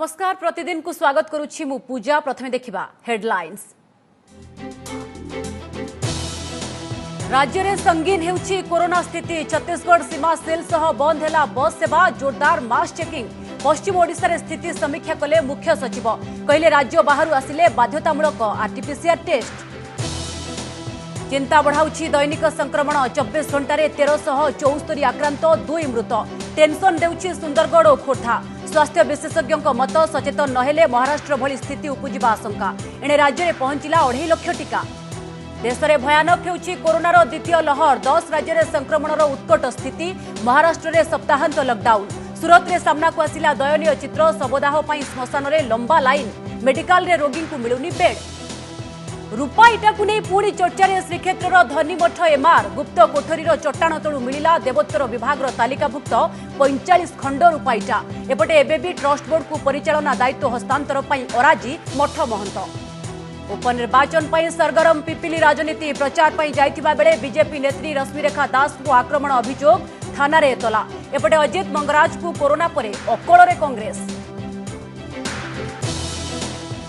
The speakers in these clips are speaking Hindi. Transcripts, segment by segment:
नमस्कार प्रतिदिन को स्वागत करुछि मु पूजा। प्रथमे देखिबा हेडलाइंस। राज्य में संगीन हेउछि कोरोना स्थिति। छत्तीसगढ़ सीमा सेल सह बंद हैला बस सेवा। जोरदार मास चेकिंग। पश्चिम ओडिशा रे स्थिति समीक्षा कले मुख्य सचिव। कहले राज्य बाहर आसिले बाध्यतामूलक आरटीपीसीआर टेस्ट। चिंता बढ़ाउछि दैनिक संक्रमण। 24 घंटे 1374 आक्रांत 2 मृत। टेंशन देउछि सुंदरगढ़ और खोर्धा। स्वास्थ्य विशेषज्ञ मत सचेतन नहेले महाराष्ट्र भली स्थिति उपजिबा आशंका। एणे राज्य में पहुंचला 2.5 लाख टीका। देश में भयानक हेउछि कोरोनार द्वितीय लहर। 10 राज्य में संक्रमणर उत्कट स्थिति। महाराष्ट्र में सप्ताहांत लॉकडाउन। सूरत में सामना को आसिला दयनीय चित्र। शवदाह पई श्मशान रे लंबा लाइन। मेडिकल रे रोगी को मिलुनी बेड। रूपा इटा को नहीं पुणी चर्चार श्रीक्षेत्र धनी मठ एमआर। गुप्त कोठरी चट्टाण तलू मिला देवोत्तर विभाग तालिकाभुक्त 45 खंड रूपा इटा। एपटे एबेबी ट्रस्ट बोर्ड को परिचालना दायित्व हस्तांतर पर अराजी मठ महंत। उपनिर्वाचन पर सरगरम पिपिली राजनीति। प्रचार पर जाइथिबा बेले बीजेपी नेत्री रश्मिरेखा दास को आक्रमण अभियोग। थाना रे एतला। एपटे अजित मंगराज को कोरोना परे अकଳରେ कांग्रेस।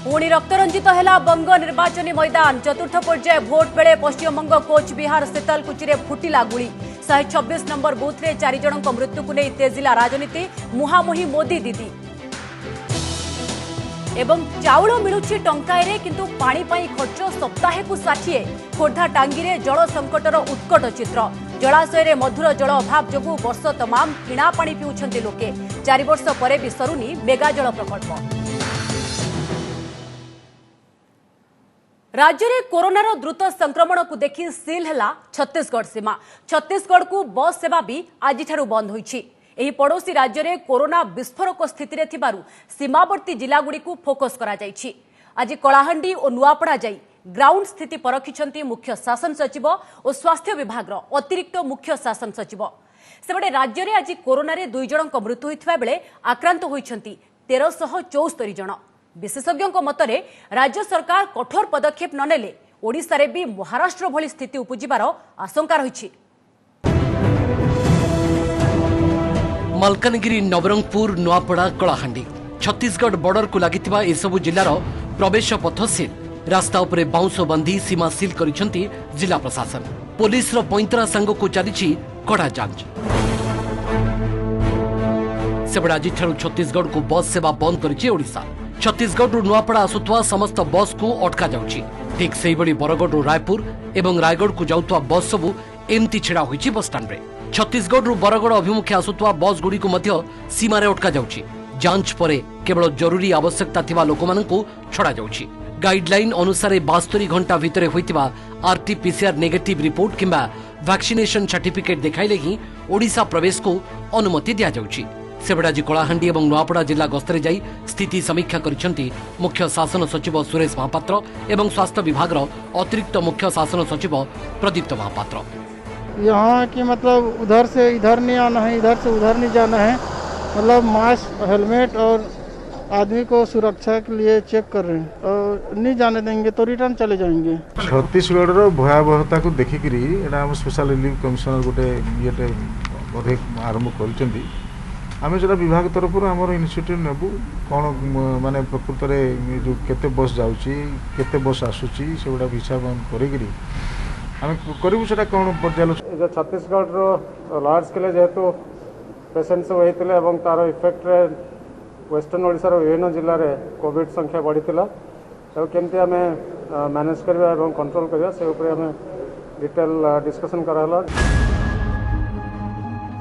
पुणी रक्तरंजित है बंग निर्वाचनी मैदान। चतुर्थ पर्याय भोट बेले पश्चिमबंग कोच बिहार शीतलकुची रे फुटिला गुली। 126 नंबर बूथ रे 4 जनक मृत्यु को नहीं तेजिला राजनीति। मुहामुही मोदी दीदी एवं चाउल मिलुछि टंकाए रे किंतु पानी पाई खर्च सप्ताहे को 60। खोर्धा टांगी रे जल संकटर उत्कट चित्र। जलाशय रे मधुर जल अभाव जोगु वर्ष तमाम किणा पानी पिउछन्ति लोके। 4 वर्ष परे भी सरुनी मेगा जल प्रकल्प। राज्य में कोरोनार द्रुत संक्रमण को देखि सील हैला छत्तीसगढ़ सीमा। छत्तीसगढ़ को बस सेवा भी आज बंद होइछि। एही पड़ोसी राज्य में कोरोना विस्फोरक स्थिति रे थिबारु सीमावर्ती जिलागुड़ी को फोकस करा जाइछि। आज कलाहांडी और नुआपड़ा जाई ग्राउंड स्थिति परखिछन्ति मुख्य शासन सचिव और स्वास्थ्य विभाग अतिरिक्त मुख्य शासन सचिव। सेबडे राज्य में आज कोरोना रे 2 जनक मृत्यु होइथिबा बेले आक्रांत होइछन्ति 1374 जन। विशेषज्ञों मतरे राज्य सरकार कठोर पदक्षेप ननेले ओडिशा रे भी महाराष्ट्र भली स्थिति उपजिबार आशंका रहिछि। मलकानगिरी, नवरंगपुर, नुआपड़ा, कलाहांडी छत्तीसगढ़ बॉर्डर को लागिथिबा एसबु जिल्लार प्रवेश पथ सील। रास्ता उपरे बाउंस बांधी सीमा सील करिसंती जिला प्रशासन। पुलिस रो पैंतरा संघ को चलिछि कड़ा जांच। सेबडा आज छत्तीसगढ़ को बस सेवा बंद करिछि ओडिशा। छत्तीसगढ़ नुआपड़ा आसुवा समस्त बस को अटका जाउछि। ठीक सेही बड़ी बरगढ़ रायपुर एवं रायगढ़ को जाउतवा बस सबु एमती छिड़ा होइछि बस स्टैंड रे। छत्तीसगढ़ बरगढ़ अभिमुखे आसुवा बस गुडी को मध्य सीमा रे अटका जाउछि। जांच परे केवल जरूरी आवश्यकता थिबा लोकमानंकु छड़ा जाउछि। गाइडलाइन अनुसार 72 घंटा भितरे होइतिबा आरटीपीसीआर नेगेटिव रिपोर्ट किंबा वैक्सीनेशन सर्टिफिकेट देखाइले ही ओडिशा प्रवेश को अनुमति दिया जाउछि। सेबडा आज कलाहांडी और नुआपड़ा जिला गस्तरे जाई स्थिति समीक्षा करिसंती मुख्य शासन सचिव सुरेश महापात्र एवं स्वास्थ्य विभाग अतिरिक्त मुख्य शासन सचिव प्रदीप्त महापात्र। यहाँ की मतलब उधर से इधर नहीं आना है, इधर से उधर नहीं जाना है। मतलब मास्क, हेलमेट और आदमी को सुरक्षा के लिए चेक कर रहे हैं और नहीं जाने देंगे तो रिटर्न चले जाएंगे। छत्तीसगढ़ भयावहता को देखिकी स्पेशल रिलीफ कमिशनर गोटे आरंभ कर आम जो विभाग तरफ आम इनिशिएटिव नेबू कौन माने प्रकृत में जो केते बस जाऊँगी केते बस आसूची से गुड़ा हिसाब करी आम करूँ से कौन पर्यालोचना। छत्तीसगढ़ लार्ज स्केल जेहेतु पेसेंट सब होते तार इफेक्ट वेस्टर्न ओडिशा विभिन्न जिले में कोविड संख्या बढ़ी केमती आम मैनेज करवा कंट्रोल करवा से डिटेल डिस्कसन कराला।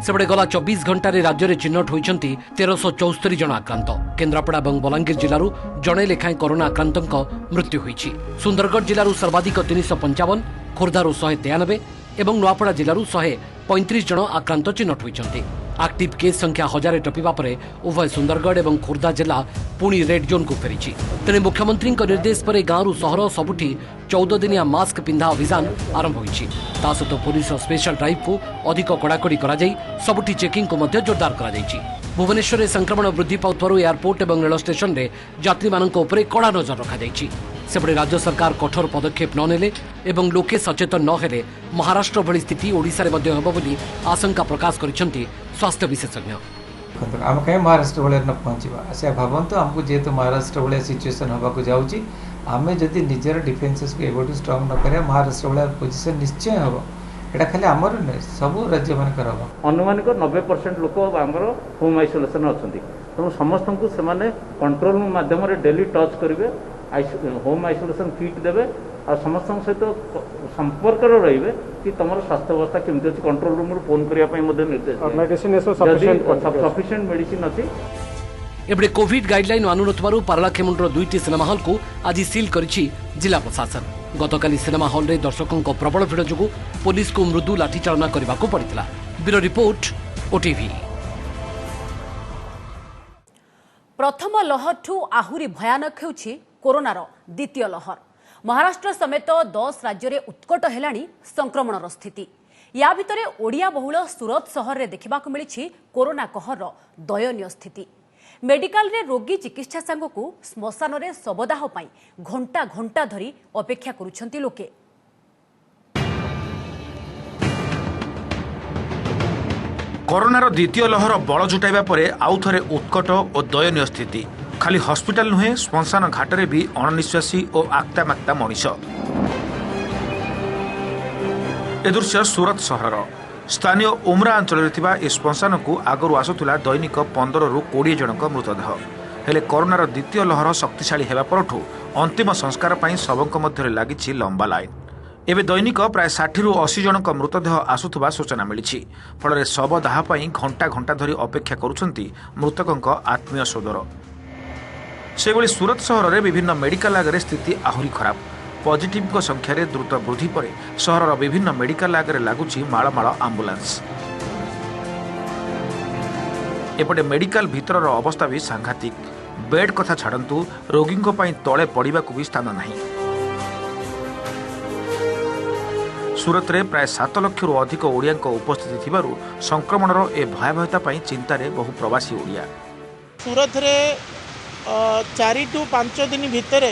सेबडे गला 24 घंटे राज्य में चिन्हट होइछन्ति 1374 जन आक्रांत। केन्द्रापड़ा और बलांगीर जिलूर जड़े लेखाएं कोरोना आक्रांतों मृत्यु होइछि। सुंदरगढ़ जिलूर सर्वाधिक 355, खोर्धारू 193 और नुआपड़ा जिलूर 135 जन आक्रांत चिन्हट होइछन्ति। एक्टिव केस संख्या 1000 टपिबा परे उभय सुंदरगढ़ और खोर्धा जिला पुणी रेड जोन को फेरी। तेणे मुख्यमंत्री निर्देश पर गाँव सहर सबुठी 14 दिनिया मास्क पिंधा अभियान आरंभ होइछि। ता सहित पुलिस स्पेशल ड्राइव को अधिक कड़ाकड़ी करा जाई सबुठी चेकिंग को मध्य जोरदार करा जाइछि। भुवनेश्वर में संक्रमण वृद्धि पाउथवारु एयरपोर्ट और रेल स्टेशन रे यात्री मानक उपरे कड़ा नजर रखा जाइछि। सेबडे राज्य सरकार कठोर पदक्षेप ननेले एवं लोके सचेतन नहेले महाराष्ट्र भली स्थिति ओडिशा रे मध्य हेबो बोली आशंका प्रकाश करिसंती स्वास्थ्य विशेषज्ञ। आम कहीं महाराष्ट्र भाया न पहुँचा से भावतु आमको जेहेतु महाराष्ट्र भाया सिचुएसन होगा जाऊँगी आम जदि निजर डिफेन्सेस को एबठू स्ट्रंग न करें महाराष्ट्र भाया पोजिशन निश्चय हम एटा खाली आमर नुहे सब राज्य मान अनुमानिक 90% लोक आमर होम आइसोलेशन अच्छा तेणु समस्त को से कंट्रोल रूम मध्यम डेली टच करेंगे होम आइसोलेशन किट देवे आ समस्त सहित संपर्क रहिबे कि तुम स्वास्थ्य अवस्था केमती अच्छी कंट्रोल रूम फोन करने निर्देश सफिशिएंट मेडिसिन अच्छी एबडे कोविड गाइडलाइन मानुनथबारु पारलाखेमुंडर 2टी सिनेमा हॉल को आज सील करिछि जिला प्रशासन। गतकाली सिनेमा हॉल रे दर्शकों प्रबल भिड़ जोगु पुलिस को मृदु लाठीचालना करने पड़ता। Bureau report OTV. प्रथम लहरठू आहुरी भयानक हेउछि कोरोनार द्वितीय लहर। महाराष्ट्र समेत 10 राज्य में उत्कट हेलाणी संक्रमणर स्थिति। या भितरे ओडिया बहुल सूरत सहर में देखा मिली कोरोना कहर दयनीय स्थिति। मेडिकल रे रोगी चिकित्सा सांगकू श्मशान रे शवदाह पाई घंटा घंटा धरी अपेक्षा करुछंती लोके। कोरोनार द्वितीय लहर बल जुटाइबा परे आउ थरे उत्कट और दयनीय स्थिति। खाली हॉस्पिटल नुहे श्मशान घाटरे भी अणनिश्वासी और आक्ता माक्ता मनीष। ए दृश्य सूरत सहर स्थानीय उमरा अंचल श्मशान को आगु आसुला दैनिक 15 ରୁ 20 जनक मृतदेह हेले कोरोनार द्वितीय लहर शक्तिशाली हेबा परठू अंतिम संस्कार पर सबक मध्य लगी लंबा लाइन। एवं दैनिक प्राय 60 ରୁ 80 जनक मृतदेह आसुवा सूचना मिली। फल शव दाह घंटा घंटा धरी अपेक्षा करुछंती मृतकों आत्मीय सोदर। से सूरत सहर में विभिन्न मेडिकल आगे स्थिति आहुरी खराब। पॉजिटिव संख्यार द्रुत वृद्धि पर सहर विभिन्न मेडिकल आगे लगुच मालमाल आंबुलांस। एपटे मेडिकल भीतर अवस्था भी सांघातिक। बेड कथा छाड़ू रोगी तले पड़ा भी स्थान नहीं। सूरत रे प्राय 7 लाख रु अधिक ओडिया उपस्थिति थिबारु संक्रमणर ए भयावहता चिंतार बहु प्रवासी ओडिया। सूरत रे 4 टू 5 दिन भितर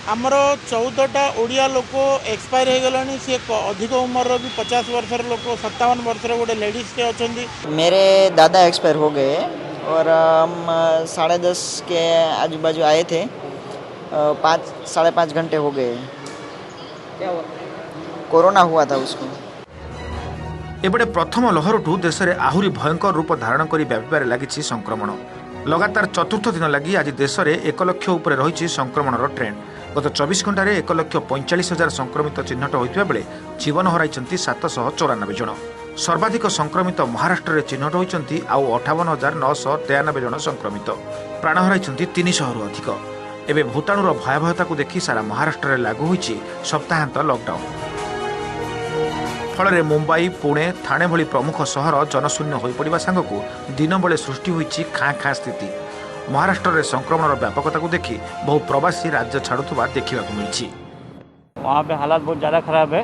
आमर 14टा ओडिया लोक एक्सपायर हो गलानी। सी अधिक उम्र भी 50 वर्षर लोक 57 वर्षर गोटे लेडीज के अच्छा। मेरे दादा एक्सपायर हो गए और हम 10:30 के आजू बाजू आए थे। 5-5.5 घंटे हो गए। क्या हुआ? कोरोना हुआ था उसको। एपटे प्रथम लहरठू देश में आहुरी भयंकर रूप धारण कर व्यापार लगी संक्रमण। लगातार चतुर्थ दिन लगी आज देश में 1 लाख उपर रही संक्रमणर ट्रेंड। गत 24 घंटे 1,45,000 संक्रमित चिन्हट होता बेले जीवन हराई 794 जन। सर्वाधिक संक्रमित महाराष्ट्र में चिन्हट होती आउ 58,993 जन संक्रमित। प्राण हराई 300 रु अधिक। एवं भूताणुर भयावहता को देखि सारा महाराष्ट्र में लागू होइछि सप्ताहांत लॉकडाउन। फल मुंबई पुणे थाणे भली प्रमुख सहर जनशून्य हो पड़ा सांगकू दिन बेले सृष्टि होइछि खाँ खाँ स्थिति। महाराष्ट्र में संक्रमण व्यापकता को देखि बहु प्रवासी राज्य छाड़ुवा देखा मिली। वहाँ पे हालात बहुत ज़्यादा खराब है।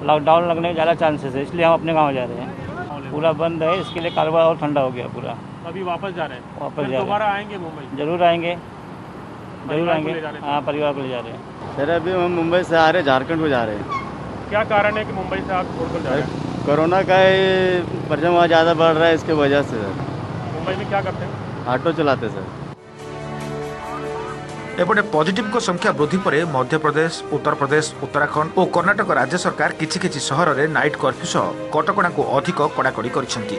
लॉकडाउन लगने के ज़्यादा चांसेस है, इसलिए हम अपने गांव जा रहे हैं। पूरा बंद है, इसके लिए कारोबार और ठंडा हो गया पूरा। अभी वापस जा रहे हैं? वापस जा रहे हैं। दोबारा आएंगे मुंबई? जरूर आएंगे, जरूर आएंगे। हाँ, परिवार को ले जा रहे हैं। सर अभी हम मुंबई से आ रहे हैं, झारखंड को जा रहे हैं। क्या कारण है कि मुंबई से आप छोड़कर जा रहे हैं? कोरोना का प्रचलन वहाँ ज़्यादा बढ़ रहा है, इसके वजह से सर। मुंबई में क्या करते हैं? ऑटो चलाते सर। एपटे पॉजिटिव संख्या वृद्धि पर मध्य प्रदेश, उत्तर प्रदेश, उत्तराखंड और कर्नाटक राज्य सरकार किछि सहर में नाइट कर्फ्यू सह कटकणा को अधिक कड़ाकड़ी करिसेंती।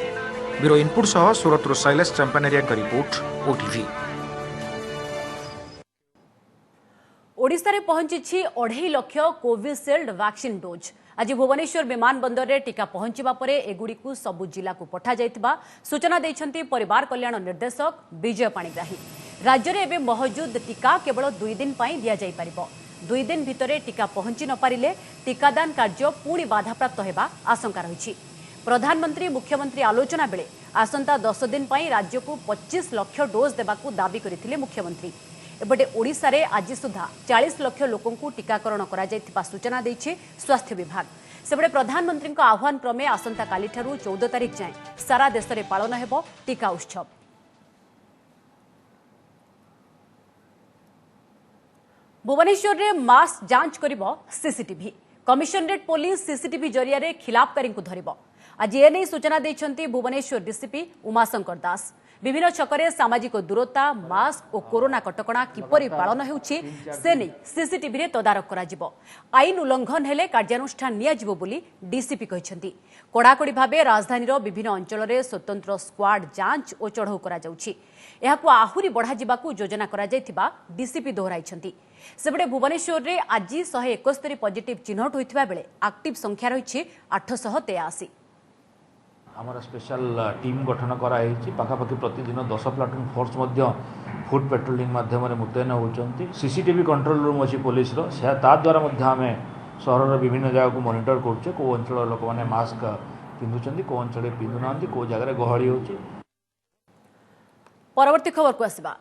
ब्यूरो इनपुट सह सूरत शैलेश चंपानेरिया का रिपोर्ट ओटीवी। ओडिशा रे पहुंची 2.5 लाख कोविशील्ड वैक्सीन डोज। आज भुवनेश्वर विमान बंदर रे टीका पहुंचवा परे एगुड़ी सबु जिला को पठा जाइतिबा सूचना दैछंती परिवार कल्याण निर्देशक विजय पाणिग्राही। राज्य में एवं मौजूद टीका केवल 2 दिन पाई दिया जाई परिबो। 2 दिन भितरे टीका पहुंची न पारिले टीकादान कार्य पुणी बाधाप्राप्त हेबा आशंका रही। प्रधानमंत्री मुख्यमंत्री आलोचना बेले आसंता 10 दिन पाई राज्य को 25 लाख डोज देबाकू दाबी करथिले मुख्यमंत्री। एपटे ओडिशा रे आज सुधा 40 लाख लोकों को टीकाकरण करा जायतिबा सूचना दैछि स्वास्थ्य विभाग। सेबडे प्रधानमंत्री आह्वान क्रमे आसंता काली ठारू 14 तारिख जाए सारा देश में पालन हेबो टीका उत्सव। भुवनेश्वर रे मास जांच करिबो सीसीटीवी। कमिशनरेट पुलिस सीसीटीवी जरिया खिलाफकारी को धरिबो। आज एने सूचना दैछंती भुवनेश्वर डीसीपी उमाशंकर दास। विभिन्न छकरे सामाजिक दूरता मास्क और कोरोना कटकणा किपरि पालन हेउछि से नै सीसीटीवी रे तदारक कराजिबो। आईन उल्लंघन हेले कार्यानुष्ठान नियाजिबो बोली डीसीपी कहिसेंती। कड़ाकड़ी भाबे राजधानीर विभिन्न अंचल में स्वतंत्र स्क्वाड जांच और चढ़ऊ करा जाउछि। एहाकु आहुरी बढ़ा जिबाकु योजना करा जायथिबा डीसीपी दोहराइछंती। सेबडे भुवनेश्वर रे आज 171 पॉजिटिव चिन्हट होइथिबा बेले एक्टिव संख्या रहिछि 883। आमर स्पेशल टीम गठन कराई पाखापाखि प्रतिदिन 10 प्लाटून फोर्स फुट पेट्रोलिंग माध्यम मुतयन होती। सीसीटीवी कंट्रोल रूम अच्छी पुलिस द्वारा आम सहर विभिन्न जगह को मॉनिटर करुचे कौ अंचल लोक मैंने मास्क पिंधुंट कौ अंचल पिंधुना कौ जगह गहली हो। परवर्ती खबर को आसवा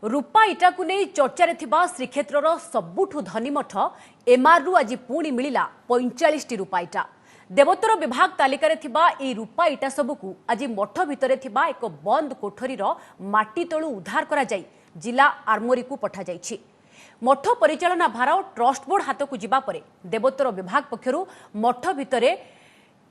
रूपा इटा को नहीं चर्चा थिबा श्रीक्षेत्र सबुठु धनी मठ एमआरु आज पुणी मिला 45 रूपा इटा। देवोत्तर विभाग तालिकार थिबा ए रूपा इटा सबुकु आज मठ भितरे थिबा एक बंद कोठरीर माटी तळु उद्धार करा जाई जिला आर्मोरी को पठा जाइछि। मठ परिचालना भार ट्रस्ट बोर्ड हाथ को जिबा परे देवोत्तर विभाग पक्षरु मठ भितरे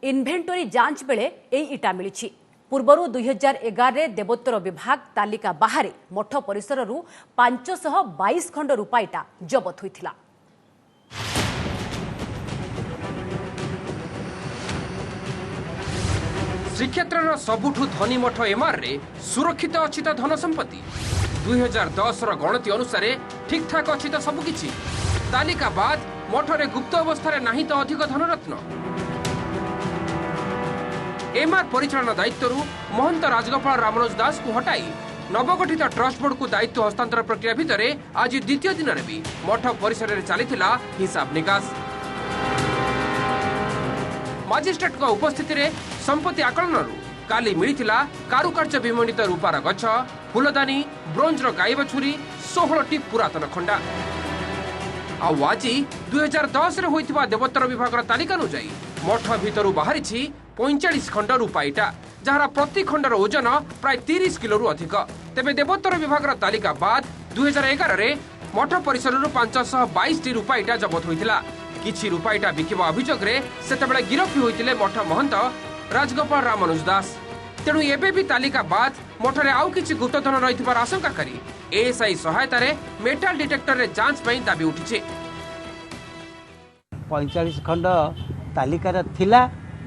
इन्वेंटरी जांच बेले ए इटा मिलिछि। पूर्वरु 2011 रे देवोत्तर विभाग तालिका बाहरे मठ परिसररु 522 खंड रूपा इटा जबत होइथिला। श्रीक्षेत्र सबुठु धनी मठ एमआर रे सुरक्षित अच्छी तो धन संपत्ति 2010 गणति अनुसार ठीक ठाक अच्छी तो सबकि तालिका बाद मठरे गुप्त अवस्था नहीं तो अधिक धनरत्न। एमआर परिचालना दायित्व महंत राजगोपाल रामानुज दास को हटाई नवगठित ट्रस्ट बोर्ड को दायित्व हस्तांतर प्रक्रिया भितर आज द्वितीय दिन में भी मठ परिसर में चली हिसाब निकास। मजिस्ट्रेट को उपस्थिति रे संपत्ति आकलन काली मिलिथिला कारुकार्य विमंडित रूपार गछ फूलदानी ब्रोंजर गाई बछुरी 16 टी पुरातन खंडा। आज 2010 रे होइथिबा देवोत्तर विभाग तालिका अनुसार मठ भितरु बाहरी 45 खंड रूपा इटा जहार प्रति खंडर ओजन प्राय 30 किलो अधिक। तेबे देवोत्तर विभाग तालिका बाद 2011 रे मठ परिसर 522 टी रूपा इटा जबत होइथिला। किछि रूपा इटा बिकिबा अभियोग रे सेतेबेले गिरफ्त होइतिले मठ महंत राजगोपाल रामानुज दास। तेणु एबे भी तालिका बाद मठरे आउ किछि गुप्तधन रहिथिबार आशंका करी एएसआई सहायता रे मेटाल डिटेक्टर रे जांच पई दाबी उठिछि। 45 खंड तालिकार थिला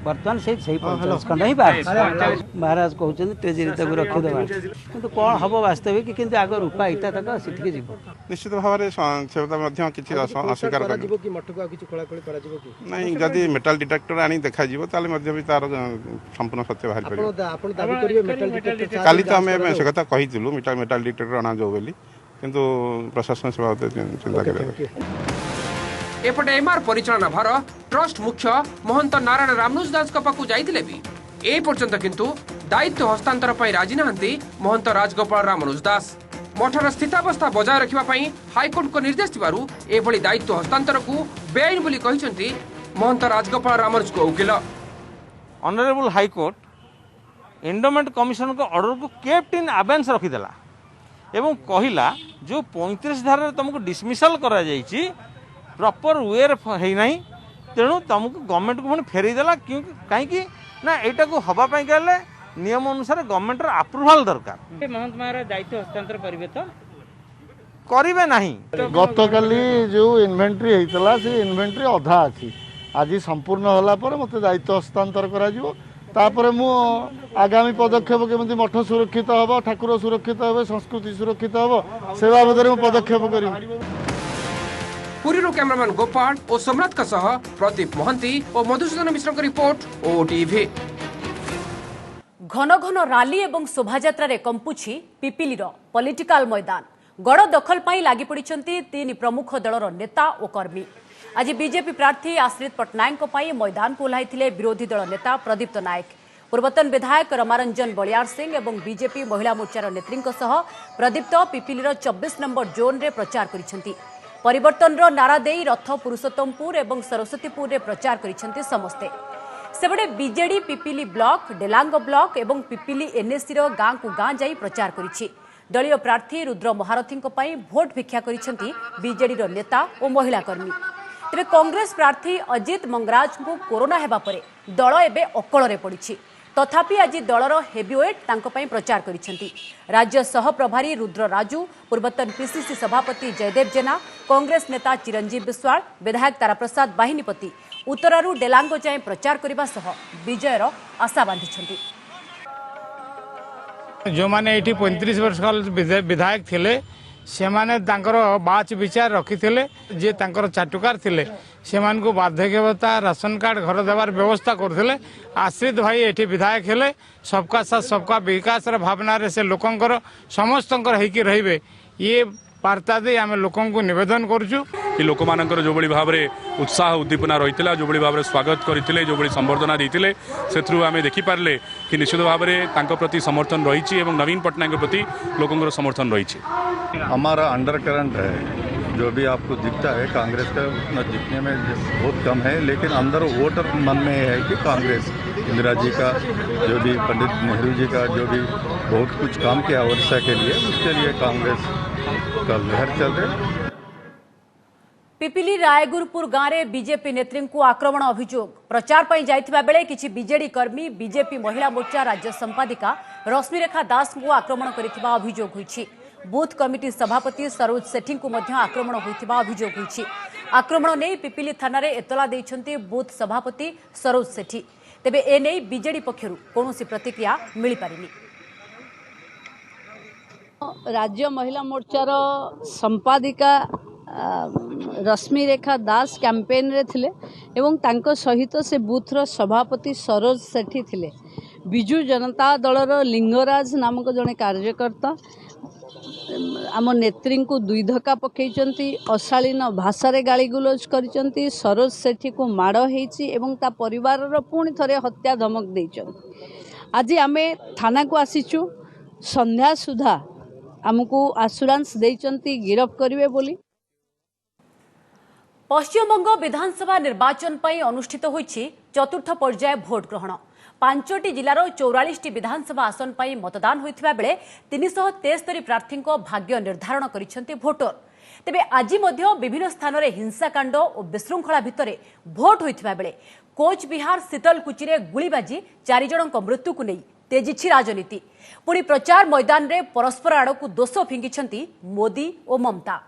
बर्तमान से 45 खंड ही महाराज कहते ट्रेजरी रखीदेवा कि कौन हम वास्तविक कि आग रूपा इटा तक सीटिके जीव निश्चित भाव में किसी अस्वीकार नहीं जदि मेटाल डिटेक्टर आनी देखा तार संपूर्ण सत्य बाहर काली तो आम से कथा कही मेटाल डिटेक्टर अना जाऊ बोली किंतु प्रशासन से बाबद चिंता कर। एपटे एमआर परिचालना भार ट्रस्ट मुख्य महंत नारायण रामानुज दास पाखु जाइतिले भी ए पर्यंत किंतु दायित्व हस्तांतर पई राजी नाहंती महंत राजगोपाल रामानुज दास। मठर स्थितावस्था बजाय रखिबा पई हाईकोर्ट को निर्देश दिबारु एभली दायित्व हस्तांतर को बेआईन बोली कहिसंती महंत राजगोपाल रामानुज को वकील। ऑनरेबल हाईकोर्ट एंडोमेंट कमिशन को ऑर्डर को केप्ट इन अबेंस रखिदेला एवं कहिला जो 35 धारा तुमको डिसमिसल करा जायछि प्रॉपर वेयर है नहीं तेणु तुमको गवर्नमेंट को पुणी फेरीदेला क्योंकि कहीं ना यहाँ को हवापाई गले नियम अनुसार गवर्नमेंट अप्रूवाल दरकार। महंत महाराज दायित्व हस्तांतर करेंगे तो करेंगे नहीं। गतकाली जो इन्वेंट्री होता से इन्वेंट्री अधा अच्छी आज संपूर्ण होला पर मत दायित्व हस्तांतर करा मु आगामी पदक्षेप केमती मठ सुरक्षित हम ठाकुर सुरक्षित हे संस्कृति सुरक्षित हम से बाबद पदक्षेप करी। पुरी कैमरामैन गोपाल और सम्राट का सह प्रदीप मोहंती और मधुसूदन मिश्र की रिपोर्ट ओटीवी। घन घन राली एवं शोभायात्रा रे कंपुछि पिपिलीर पॉलिटिकल मैदान। गड़ दखल पाई लागि पड़िछंती 3 प्रमुख दलर नेता और कर्मी। आज बीजेपी प्रार्थी आश्रित पट्टनायक पाई मैदान को ओह्लाइथिले विरोधी दल नेता प्रदीप्त नायक। पूर्वतन विधायक रमारंजन बलियार सिंह और बीजेपी महिला मोर्चार नेत्री सह प्रदीप्त पिपिलीर 24 नंबर जोन रे प्रचार करिछंती। परिवर्तन नारा दे रथ पुरुषोत्तमपुर और सरस्वतीपुर रे प्रचार करिसेंती समस्ते। सेबडे BJD Pipili block Delang block और पिपिली एनएससी गाँ को गाँ जाई प्रचार करिछि। दलीय प्रार्थी रुद्र महारथी भोट भिक्षा करिसेंती बीजेडी नेता और महिला कर्मी। तेरे कांग्रेस प्रार्थी अजित मंगराज को कोरोना हेबा परे दल एबे अकल रे पड़िछि। तथापि आज दलर हेवीवेट तांको पई प्रचार करिसेंती। राज्य सह प्रभारी रुद्र राजू, पूर्वतन पीसीसी सभापति जयदेव जेना, कांग्रेस नेता चिरंजीव बिस्वाल, विधायक ताराप्रसाद बाहिनीपति उत्तरारू डेलांगो जाए प्रचार करने सह विजयर आशा बांधिछंती। जो माने 35 वर्ष विधायक थिले से माने तांकर बाच विचार रखिथिले जे तांकर चाटुकार थिले से मानकु बार्धक्य भत्ता राशन कार्ड घर देवार व्यवस्था करथिले। आश्रित भाई एठी विधायक हेले सबका साथ सबका विकास भावना रे से लोकंकर समस्तंकर हेकी रहिबे ये वार्ता दे आम लोकों को निवेदन करुचु कि लोक मानकर जो बड़ी भाव में उत्साह उद्दीपना रही जो बड़ी भाव में स्वागत करते जो बड़ी संबर्धना देते से आम देखिपारे कि निश्चित भाव में प्रति समर्थन रही नवीन पट्टनायक प्रति लोकों समर्थन रही। हमारा अंडर करंट है जो भी आपको दिखता है कांग्रेस का उतना दिखने में बहुत कम है, लेकिन अंदर वोटर मन में है कि कांग्रेस इंदिरा जी का जो भी पंडित नेहरू जी का जो भी बहुत कुछ काम किया ओडिशा के लिए उसके लिए कांग्रेस का लहर चल रही। पिपिली रायगुरपुर गांव में बीजेपी नेत्री को आक्रमण अभियोग प्रचार पर जाइथिबा बेले किछि बीजेडी कर्मी बीजेपी महिला मोर्चा राज्य संपादिका रश्मिरेखा दास को आक्रमण करिथिबा अभियोग होइछि। बूथ कमिटी सभापति सरोज सेठी को मध्य आक्रमण होइथिबा अभियोग होइछि। आक्रमण नै पिपिली थाना रे एतला दैछन्ती बूथ सभापति सरोज सेठी। तेबे ए नै बीजेडी पक्षरु कोनोसी प्रतिक्रिया मिलि पारिनी। राज्य महिला मोर्चार संपादिका रश्मिरेखा दास कैंपेन रे थिले एवं तांको सहित से बूथर सभापति सरोज सेठी थिले। बिजु जनता दलर लिंगराज नामक जने कार्यकर्ता आम नेत्री को दुई धक्का पकईचंती, अशालीन भाषा रे गाली गुलज करिचंती। सरोज सेठी को माड़ हेची एवं ता परिवार रो पुणी थरे हत्या धमक देइचंती। आज आमे थाना को आसीचु, संध्या सुधा आमको आश्योरेंस देइचंती गिरफ करिवे बोली। पश्चिमबंग विधानसभा निर्वाचन पर अनुष्ठित होइछि चतुर्थ पर्याय भोट ग्रहण। 5टी जिलार 44टी विधानसभा आसन पर मतदान होइथिबा बेले 373 प्रार्थी भाग्य निर्धारण करिसेंती भोटर। तेबे आज मध्य विभिन्न स्थान में हिंसाकांड और विशृंखला भितर भोट होइथिबा बेले कोच बिहार शीतलकुची रे गुली बाजी 4 जनक मृत्यु को नहीं तेजिछि राजनीति। पुणी प्रचार मैदान रे परस्पर आड़कू दोष फिंगिछंती मोदी और ममता।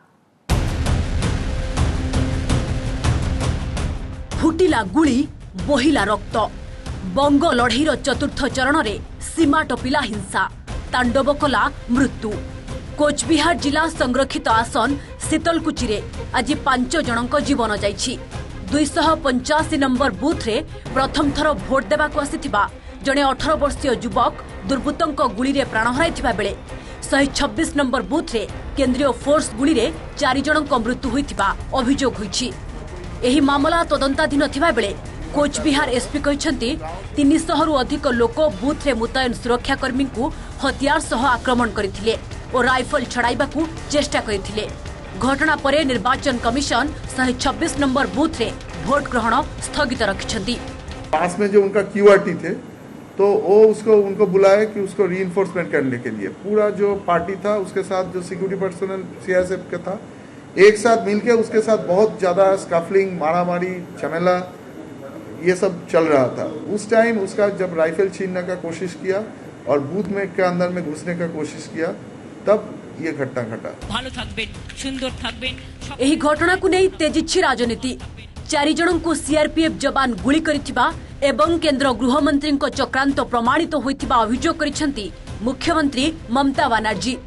फुटिला गुली बोहिला रक्त। बंग लड़ईर चतुर्थ चरण रे सीमा टपिला हिंसा, तांडव कला मृत्यु। कोचबिहार जिला संरक्षित आसन शीतलकुची रे आज 5 जनक जीवन जाइछि। 285 नंबर बूथ रे प्रथम थर भोट देबाक आसिथिबा जने 18 वर्षीय युवक दुर्बृत्तंक गुली रे प्राण हराइथिबा बेले 126 नंबर बूथ रे केंद्रीय फोर्स गुली रे 4 जनक मृत्यु होइथिबा अभियोग होइछि। एही मामला तदंताधीन थिबा बेले कोचबिहार एसपी कहछंती 300 रु अधिक लोक बूथ रे मुतयन सुरक्षाकर्मी को हथियार सह आक्रमण करथिले और राइफल छड़ाइबाकू चेष्टा करथिले। घटना परे निर्वाचन कमिशन 126 नंबर बूथ रे भोट ग्रहण स्थगित रखिछंती। पास में जो उनका क्यूआरटी थे तो वो उनको बुलाया कि उसको रीइंफोर्समेंट करने के लिए पूरा जो पार्टी था उसके साथ जो सिक्योरिटी पर्सनल सीआरएसएफ का था एक साथ मिलके उसके साथ बहुत ज्यादा स्कफलिंग मारामारी झमेला ये सब चल रहा था। उस टाइम उसका जब राइफल छीनने का कोशिश किया और बूथ में के अंदर में घुसने का कोशिश किया तब ये घटना घटा। भालो थाकबेन, सुंदर थाकबेन। एही घटना को नहीं तेजिछि राजनीति। 4 जनों को सीआरपीएफ जवान गुली करिथिबा एवं केंद्र गृहमंत्री चक्रांत प्रमाणित होइथिबा अभियोग करिसेंती मुख्यमंत्री ममता बनर्जी।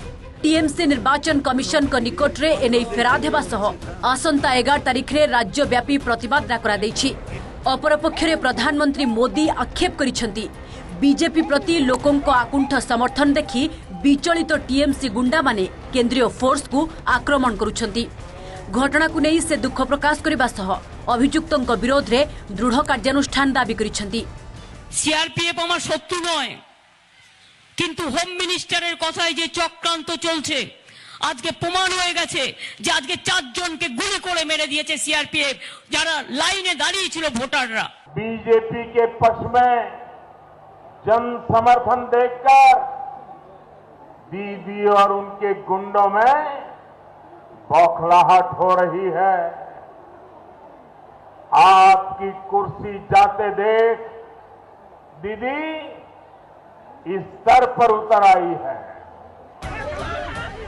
टीएमसी निर्वाचन कमिशन को निकट रे एने फेराद हेबा सह आसंता 11 तारिख रे राज्यव्यापी प्रतिबाद करा दैछि। अपरपक्षरे प्रधानमंत्री मोदी आक्षेप करिसेंती बीजेपी प्रति लोकों को आकुंठ समर्थन देखि विचलित टीएमसी गुंडा माने केंद्रीय फोर्स को आक्रमण करुछंती। घटना को नहीं से दुख प्रकाश करबा सह अभियुक्तों विरोध रे दृढ़ कार्यानुष्ठान दाबी करिसेंती। सीआरपीएफ आमार शत्रु नय किन्तु होम मिनिस्टारेर कथाय जे चक्रांत चलছে আজকে প্রমাণ হয়ে গেছে যে আজকে 4 জনকে গুলি করে মেরে দিয়েছে सीआरपीएफ যারা লাইনে দাঁড়িয়ে ছিল ভোটাররা। बीजेपी के पक्ष में जन समर्थन देखकर दीदी और उनके गुंडों में बौखलाहट हो रही है। आपकी कुर्सी जाते देख दीदी इस स्तर पर उतर आई है।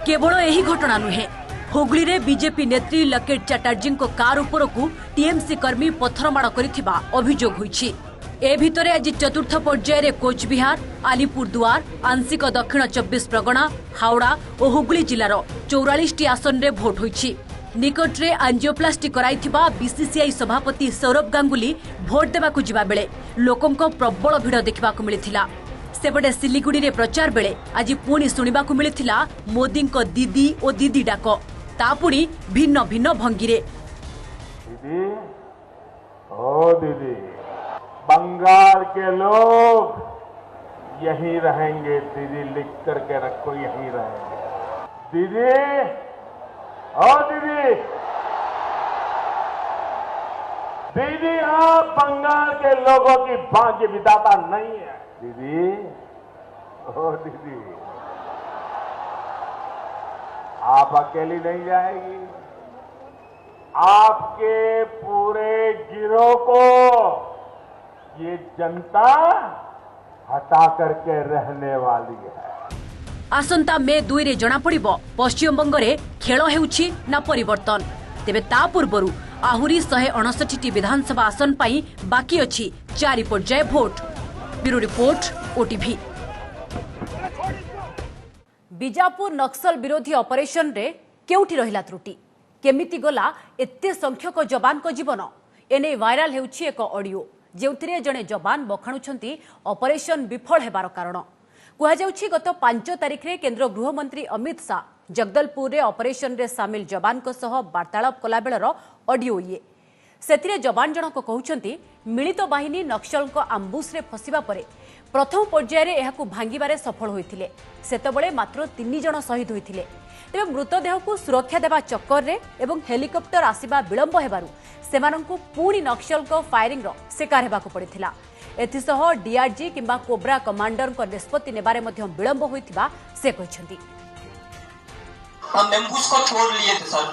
केवल यही घटना नुहे, हुगली रे बीजेपी नेत्री लकेट चैटर्जी को कार उपरकू टीएमसी कर्मी पत्थरमाड़ करिथिबा अभियोग होईछि। ए भितरे आज चतुर्थ पर्याय रे कोचबिहार, आलिपुरदुआर, आंशिक दक्षिण 24 परगना, हावड़ा और हुगली जिलार 44 आसन रे भोट होईछि। निकटरे आंजियोप्लास्टी कराइथिबा बीसीसीआई सभापति सौरभ गांगुली भोट देबाकू जिबा बेले लोकंको प्रबल भिड़ देखिबाकू मिलिथिला। सेपटे सिलीगुड़ी रे प्रचार बेले आज पुणी शुणिबाकू मिलिथिला मोदी को दीदी और दीदी डाक, ता पुणी भिन्न भिन्न भंगिरे। दीदी, ओ दीदी, बंगाल के लोग यहीं रहेंगे दीदी, लिख करके रखो, यहीं रहेंगे दीदी, ओ दीदी। दीदी, आप बंगाल के लोगों की भाग्य विधाता नहीं है दीदी, ओ दीदी। आप अकेली नहीं जाएगी, आपके पूरे गिरोह को ये जनता हटा करके रहने वाली है। आसंता मे 2 रे जना पड़िबो पश्चिमबंग रे खेल हेउछि ना परिवर्तन। तेबे ता पूर्वरु आहुरी 159 विधानसभा आसन पाई बाकी अछि 4 पर्याय भोट। Bureau report, OTV. बीजापुर नक्सल विरोधी ऑपरेशन रे केउठी रहिला त्रुटि, केमिति गला एते संख्यक जवान को जीवन, एने वायरल हेउछि एक ऑडियो जेउथिरे जणे जवान बखाणुछंती ऑपरेशन विफल हेबार कारण। कुहाଯାଉଛି गत 5 तारिख रे केंद्र गृहमंत्री अमित शाह जगदलपुर रे ऑपरेशन रे सामिल जवान को सह वार्तालाप कला बेलर ऑडियो ये। सेथिरे जवान जनक कहउछंती मिलित बाहिनी नक्सल को आम्बुस रे फसिबा परे प्रथम पर्याय रे एहाकू भांगिबारे सफल होइथिले। सेतबेले मात्र 3 जण शहीद होइथिले। तेबे मृतदेह को सुरक्षा देबा चक्कर रे एवं हेलिकॉप्टर आसीबा विलंब हेबारु सेमानंकु पूरी नक्सल को फायरिंग रो शिकार हेबाकू पड़िथिला। एथिसह डीआरजी किंबा कोब्रा कमांडर को निष्पत्ति नेबारे मध्य विलंब होइथिबा से कहछंती। हम एम्बुस को छोड़ लिए थे सर,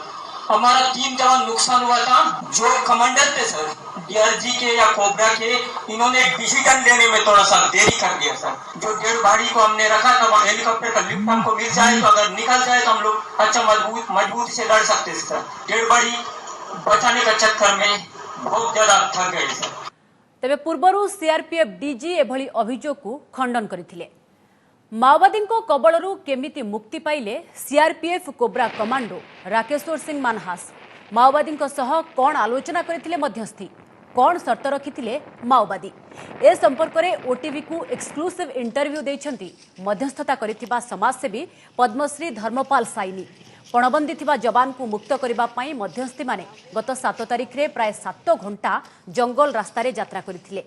हमारा 3 जवान नुकसान हुआ था। जो कमांडर थे सर डीआरजी के या कोब्रा के, इन्होंने डिसीजन लेने में थोड़ा सा देरी कर दिया सर। जो डेड बॉडी को हमने रखा था वहाँ हेलीकॉप्टर का लिफ्ट हमको मिल जाए तो अगर निकल जाए तो हम लोग अच्छा मजबूत से लड़ सकते थे सर। डेड बॉडी बचाने का चक्कर में बहुत ज्यादा थक गए सर। तेबे पूर्वरु सीआरपीएफ डीजी एभली अभियोग को खंडन करथिले। माओवादी कबलरू केमिति मुक्ति पाइले CRPF CoBRA commando Rakeshwar Singh Manhas माओवादी सह कौन आलोचना करथिले मध्यस्थी, कौन शर्त रखिथिले माओवादी, ए संपर्क में ओटीवी को एक्सक्लूसिव इंटरव्यू देछंती मध्यस्थता करिथिबा समाजसेवी पद्मश्री धर्मपाल साइनी। पणबंदी थिबा जवान को मुक्त करिबा पई मध्यस्थी माने गत 7 तारिख रे प्राय 7 घंटा जंगल रास्ता रे यात्रा करथिले।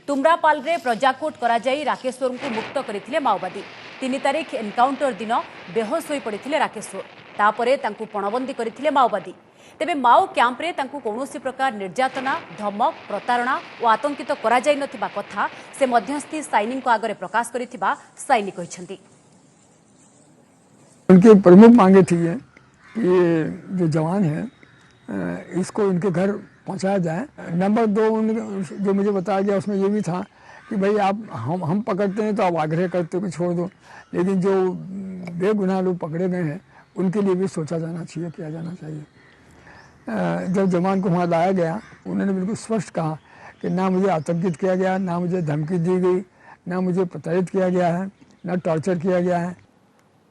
तुमरापाल रे प्रजाकोट करा जाई राकेश्वर को मुक्त करथिले माओवादी। 3 तारिख एनकाउंटर दिन बेहोश होई पड़िथिले राकेश्वर, तापरे तांकु पणबंदी करथिले माओवादी। तेबे माओ कैंप रे तांकु कौनसी प्रकार निर्यातना, धमक, प्रतारणा और आतंकित करा जाई नथिबा कथा से मध्यस्थी साइनिंग को आगरे प्रकाश करिथिबा साइनी कहिसंती। उनकी प्रमुख मांगे थी कि ये जो जवान है इसको इनके घर पहुंचाया जाए। नंबर 2 जो मुझे बताया गया उसमें ये भी था कि भाई आप हम पकड़ते हैं तो आप आग्रह करते हो कि छोड़ दो, लेकिन जो बेगुनाह लोग पकड़े गए हैं उनके लिए भी सोचा जाना चाहिए, किया जाना चाहिए। जब जवान को वहाँ लाया गया उन्होंने बिल्कुल स्पष्ट कहा कि ना मुझे आतंकित किया गया, ना मुझे धमकी दी गई, ना मुझे प्रताड़ित किया गया है, ना टॉर्चर किया गया है।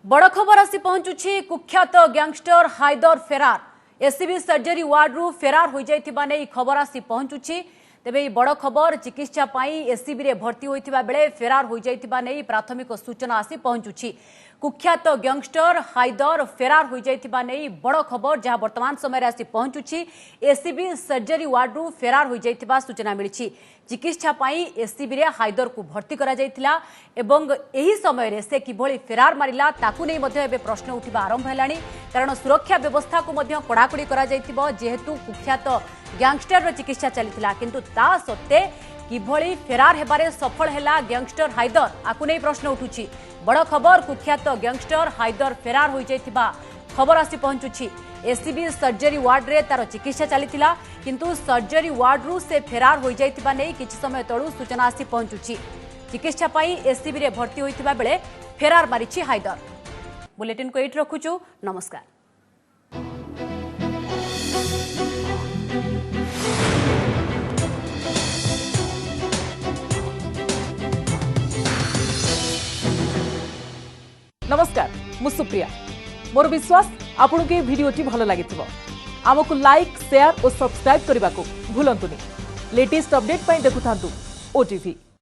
बड़ खबर आसी पहुंचुछि कुख्यात गैंगस्टर हायदर फेरार एससीबी सर्जरी वार्ड रु फेरार हो जाइथिबा नै खबर आसी पहुंचुछि। तेबे बड़ खबर चिकित्सा पाई एससीबी रे भर्ती होइथिबा बेले फेरार हो जाइथिबा नै प्राथमिक सूचना आसी पहुंचुछि। कुख्यात गैंगस्टर हायदर फेरार हो जाइथिबा नै बड़ खबर जहां वर्तमान समय रे आसी पहुंचुछि। एससीबी सर्जरी वार्ड रु फेरार हो जाइथिबा सूचना मिलिछि। चिकित्सा पाई एससीबी रे हायदर को भर्ती करा जाइथिला एवं एही समय रे से किभଳି फेरार मारिला ताकू नै मध्ये एबे प्रश्न उठिबा आरंभ हेलानी, कारण सुरक्षा व्यवस्था को मध्ये कड़ाकड़ी करा जाइथिबो जेहेतु कुख्यात गैंगस्टर रो चिकित्सा चलिथिला, किंतु ता सत्ते किभଳି फेरार हेबारे सफल हेला गैंगस्टर हायदर आकू नै प्रश्न उठुछि। बड़ खबर कुख्यात गैंगस्टर हायदर फेरार हो जाइथिबा खबर आसी पहुंचुछि। एससीबी सर्जरी वार्ड रे तार चिकित्सा चलिथिला, किंतु सर्जरी वार्ड रु से फेरार हो जाइथिबा नै किछि समय तळु सूचना आसी पहुंचुछि। चिकित्सा पाई एससीबी रे भर्ती होइतिबा बेले फेरार मारिछि हायदर। बुलेटिन को एट रखुछु। नमस्कार। नमस्कार, मु सुप्रिया। मोर विश्वास आपन के वीडियोटी भल लागिथिबो। आमको लाइक, शेयर और सब्सक्राइब करने को भूलंतुनि। लेटेस्ट अपडेट पाई देखुथांतु ओटीवी।